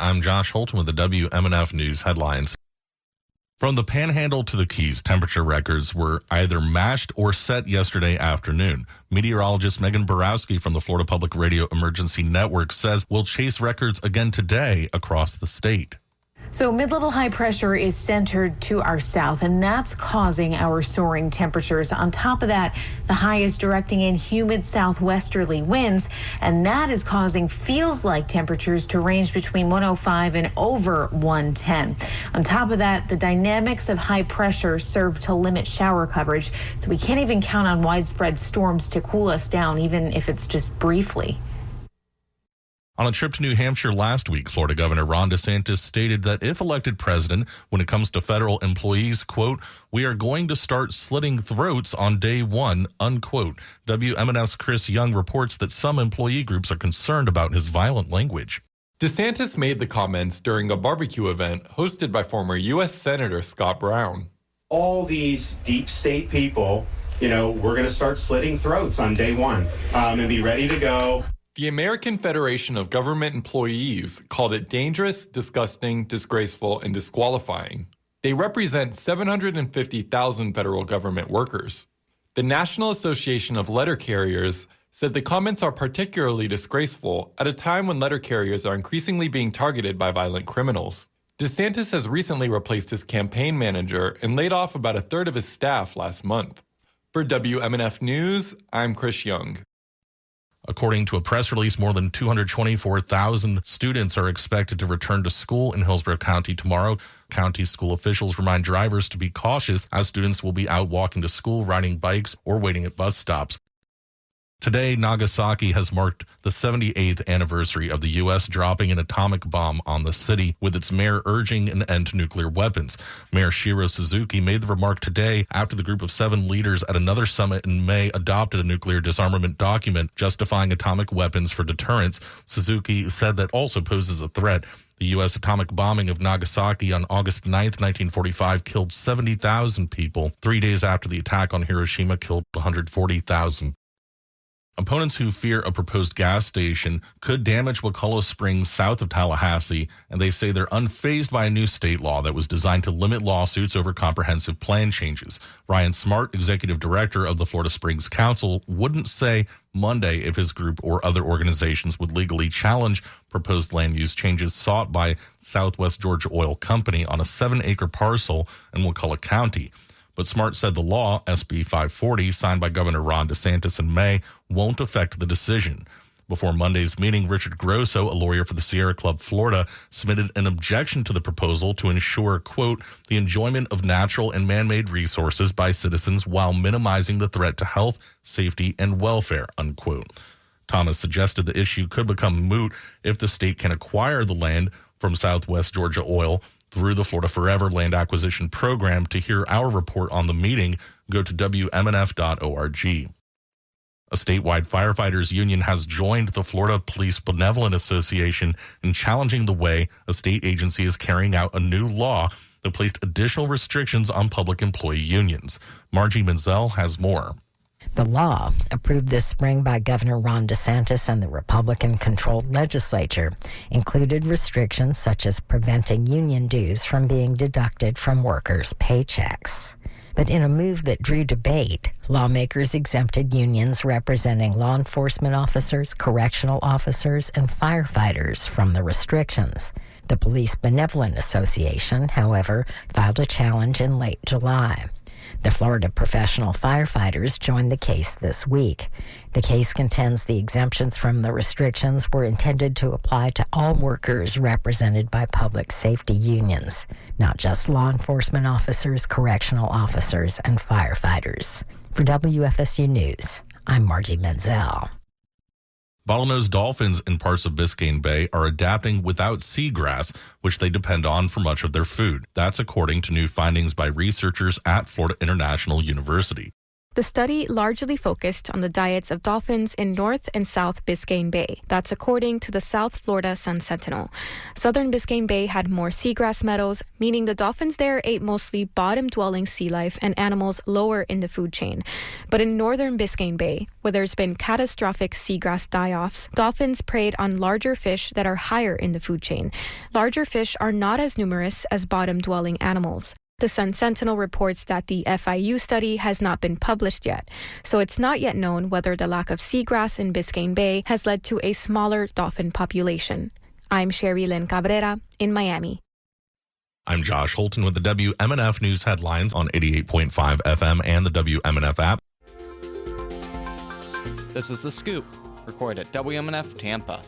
I'm Josh Holton with the WMNF News headlines. From the Panhandle to the Keys, temperature records were either matched or set yesterday afternoon. Meteorologist Megan Borowski from the Florida Public Radio Emergency Network says we'll chase records again today across the state. So mid-level high pressure is centered to our south, and that's causing our soaring temperatures. On top of that, the high is directing in humid southwesterly winds, and that is causing feels-like temperatures to range between 105 and over 110. On top of that, the dynamics of high pressure serve to limit shower coverage, so we can't even count on widespread storms to cool us down, even if it's just briefly. On a trip to New Hampshire last week, Florida Governor Ron DeSantis stated that if elected president, when it comes to federal employees, quote, we are going to start slitting throats on day one, unquote. WMNF's Chris Young reports that some employee groups are concerned about his violent language. DeSantis made the comments during a barbecue event hosted by former U.S. Senator Scott Brown. All these deep state people, we're going to start slitting throats on day one and be ready to go. The American Federation of Government Employees called it dangerous, disgusting, disgraceful, and disqualifying. They represent 750,000 federal government workers. The National Association of Letter Carriers said the comments are particularly disgraceful at a time when letter carriers are increasingly being targeted by violent criminals. DeSantis has recently replaced his campaign manager and laid off about a third of his staff last month. For WMNF News, I'm Chris Young. According to a press release, more than 224,000 students are expected to return to school in Hillsborough County tomorrow. County school officials remind drivers to be cautious as students will be out walking to school, riding bikes, or waiting at bus stops. Today, Nagasaki has marked the 78th anniversary of the U.S. dropping an atomic bomb on the city, with its mayor urging an end to nuclear weapons. Mayor Shiro Suzuki made the remark today after the group of 7 leaders at another summit in May adopted a nuclear disarmament document justifying atomic weapons for deterrence. Suzuki said that also poses a threat. The U.S. atomic bombing of Nagasaki on August 9th, 1945 killed 70,000 people. 3 days after the attack on Hiroshima killed 140,000. Opponents who fear a proposed gas station could damage Wakulla Springs south of Tallahassee, and they say they're unfazed by a new state law that was designed to limit lawsuits over comprehensive plan changes. Ryan Smart, executive director of the Florida Springs Council, wouldn't say Monday if his group or other organizations would legally challenge proposed land use changes sought by Southwest Georgia Oil Company on a 7-acre parcel in Wakulla County. But Smart said the law, SB 540, signed by Governor Ron DeSantis in May, won't affect the decision. Before Monday's meeting, Richard Grosso, a lawyer for the Sierra Club Florida, submitted an objection to the proposal to ensure, quote, the enjoyment of natural and man-made resources by citizens while minimizing the threat to health, safety, and welfare, unquote. Thomas suggested the issue could become moot if the state can acquire the land from Southwest Georgia Oil through the Florida Forever Land Acquisition Program. To hear our report on the meeting, go to WMNF.org. A statewide firefighters union has joined the Florida Police Benevolent Association in challenging the way a state agency is carrying out a new law that placed additional restrictions on public employee unions. Margie Menzel has more. The law, approved this spring by Governor Ron DeSantis and the Republican-controlled legislature, included restrictions such as preventing union dues from being deducted from workers' paychecks. But in a move that drew debate, lawmakers exempted unions representing law enforcement officers, correctional officers, and firefighters from the restrictions. The Police Benevolent Association, however, filed a challenge in late July. The Florida professional firefighters joined the case this week. The case contends the exemptions from the restrictions were intended to apply to all workers represented by public safety unions, not just law enforcement officers, correctional officers, and firefighters. For WFSU News, I'm Margie Menzel. Bottlenose dolphins in parts of Biscayne Bay are adapting without seagrass, which they depend on for much of their food. That's according to new findings by researchers at Florida International University. The study largely focused on the diets of dolphins in North and South Biscayne Bay. That's according to the South Florida Sun-Sentinel. Southern Biscayne Bay had more seagrass meadows, meaning the dolphins there ate mostly bottom-dwelling sea life and animals lower in the food chain. But in Northern Biscayne Bay, where there's been catastrophic seagrass die-offs, dolphins preyed on larger fish that are higher in the food chain. Larger fish are not as numerous as bottom-dwelling animals. The Sun-Sentinel reports that the FIU study has not been published yet, so it's not yet known whether the lack of seagrass in Biscayne Bay has led to a smaller dolphin population. I'm Sherry Lynn Cabrera in Miami. I'm Josh Holton with the WMNF News headlines on 88.5 FM and the WMNF app. This is The Scoop, recorded at WMNF Tampa.